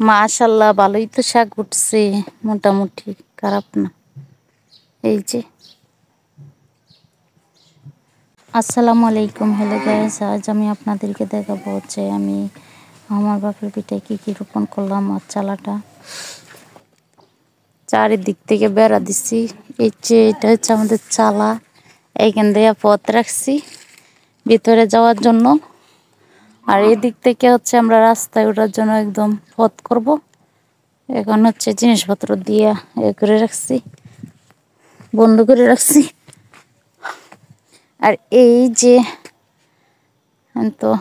মাশাআল্লাহ ভালোই তো শাক উঠছে, মোটামুটি খারাপ না। এই যে আসসালামু আলাইকুম, হ্যালো গাইস। আজ আমি আপনাদেরকে দেখাবো যে আমি আমার বাপের পিঠায় কী কী রোপণ করলাম। আর চালাটা চারিদিক থেকে বেড়া দিছি। এই যে এটা হচ্ছে আমাদের চালা, এইখান দিয়ে পথ রাখছি ভিতরে যাওয়ার জন্য। আর এদিক থেকে হচ্ছে আমরা রাস্তায় ওঠার জন্য একদম পথ করব। এখন হচ্ছে জিনিসপত্র দিয়ে করে রাখছি, বন্ধ করে রাখছি। আর এই যে তো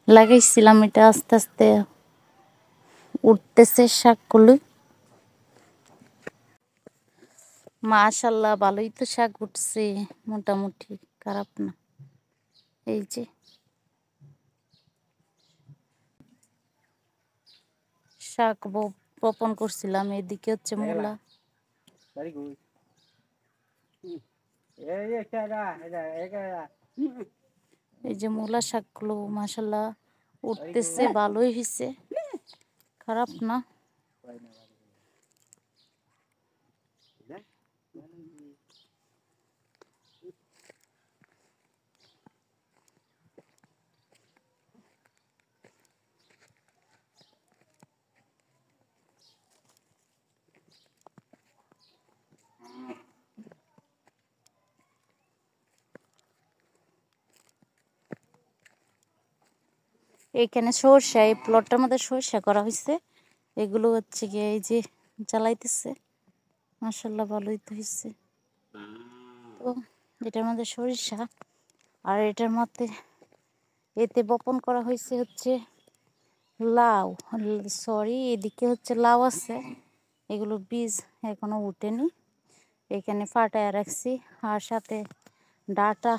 লাগাইছিলাম, এটা আস্তে আস্তে উঠতেছে শাকগুলো। মাশাআল্লাহ ভালোই তো শাক উঠছে, মোটামুটি খারাপ না। এই যে শাক বপন করছিলাম। এদিকে হচ্ছে মূলা, এই যে মূলা শাকগুলো মাশাআল্লাহ উঠতেছে, ভালোই হয়েছে, খারাপ না। এইখানে সরষা, এই প্লটটার মধ্যে সরষা করা হয়েছে। এগুলো হচ্ছে গিয়ে এই যে জ্বালাইতেছে, মাশাআল্লাহ ভালোই তো হয়েছে। তো এটার মধ্যে সরিষা, আর এটার মধ্যে এতে বপন করা হয়েছে হচ্ছে লাউ। সরি, এদিকে হচ্ছে লাউ আছে, এগুলো বীজ এখনো উঠেনি। এখানে ফাটায় রাখছি। আর সাথে ডাটা,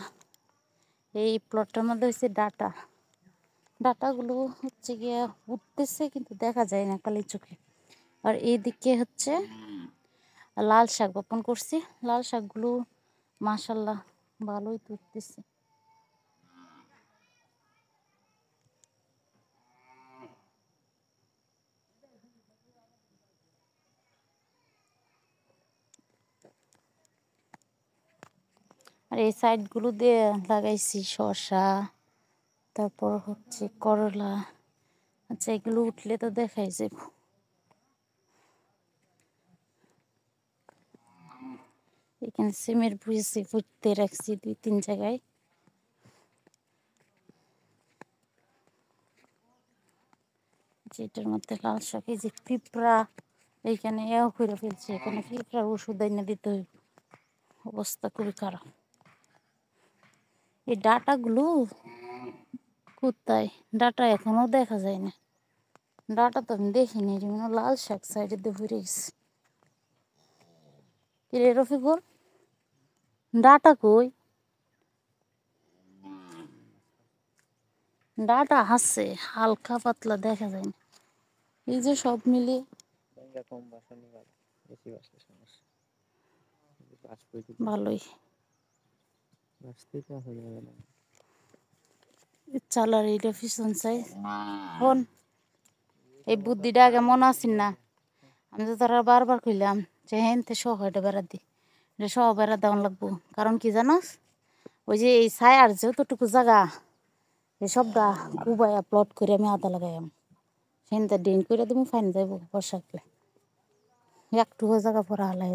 এই প্লটটার মধ্যে হচ্ছে ডাটা। ডাটাগুলো হচ্ছে গিয়ে উঠতেছে কিন্তু দেখা যায় না খালি চোখে। আর এইদিকে হচ্ছে লাল শাক বপন করছি। লাল শাকগুলো মাশাআল্লাহ ভালোই তুলতেছে। আর এই সাইডগুলো দিয়ে লাগাইছি শসা, তারপর হচ্ছে করলা। আচ্ছা, এগুলো উঠলে তো দেখাই যাব। এখানে সিমের বুঝেছি ফুটতে রাখছি 2-3 জায়গায়। যেটার মধ্যে লাল শাক, এই যে পিঁপড়া এইখানে এও করে ফেলছে। এখানে পিঁপড়ার ওষুধ এনে দিতে হইব, অবস্থা খুবই খারাপ। এই ডাটাগুলো কোথায়? ডাটা এখনো দেখা যায় না। ডাটা তো আমি দেখিনি, যেমন লাল শাক সাইডে দিয়ে ভরে গেছে। কিরে রফিকুল, ডাটা কই? ডাটা আছে, হালকা পাতলা দেখা যায় না। এই যে সব মিলিয়ে ভালোই। চালার এইটা পিছন চাই ফোন, এই বুদ্ধিটা আগে মনে আসেন না। আমি তো তারা বারবার কইলাম যে হেনতে সহ এটা বেড়া দি, এটা সহ বেড়া দেওয়ান লাগবো। কারণ কি জানোস, ওই যে এই ছায়ার যতটুকু জায়গা, এসব গা কুবাইয়া প্লট করে আমি আদা লাগাইম, সেনতে ড্রেন করে দেবো, ফাইন যাইব বর্ষাকালে। একটু জায়গা পরে হালাই